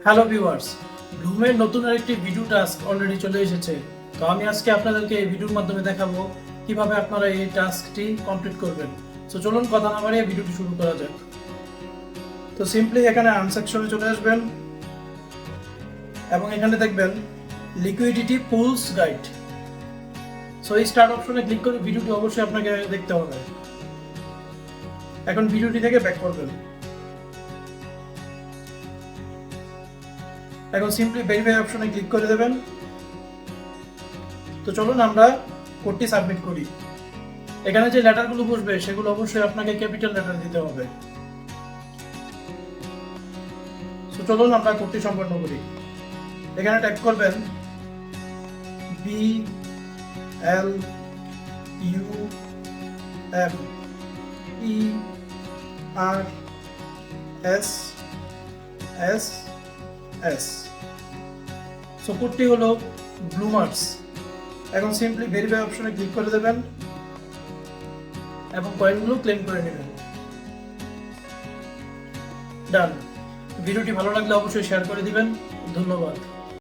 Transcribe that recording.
Hello viewers, ব্লুমের নতুন আরেকটি video task already চলে এসেছে। তো আমি আজকে আপনাদেরকে এই ভিডিওর মাধ্যমে দেখাবো কিভাবে আপনারা এই টাস্কটি কমপ্লিট করবেন। তো চলুন কথা না বাড়িয়ে ভিডিওটি শুরু করা যাক। তো সিম্পলি এখানে আর্ন সেকশনে চলে আসবেন এবং এখানে দেখবেন লিকুইডিটি পুলস গাইড। সো এই স্টার্ট অপশনে ক্লিক করে ভিডিওটি অবশ্যই আপনাকে দেখতে হবে। এখন ভিডিওটি থেকে ব্যাক করবেন। এখন সিম্পলি ভেরিফাই অপশনে ক্লিক করে দেবেন। তো চলুন আমরা কোডটি সাবমিট করি। এখানে যে লেটারগুলো বসবে সেগুলো অবশ্যই আপনাকে ক্যাপিটাল লেটার দিতে হবে। তো চলুন আমরা কোডটি সম্পন্ন করি। এখানে টাইপ করবেন B L U M E R S S S. So কোডটি হলো ব্লুমার্স। এখন সিম্পলি ভেরিফাই অপশনে ক্লিক করে দেবেন এবং কয়েনগুলো ক্লেম করে নেবেন। ডান। ভিডিওটি ভালো লাগলে অবশ্যই শেয়ার করে দিবেন। ধন্যবাদ।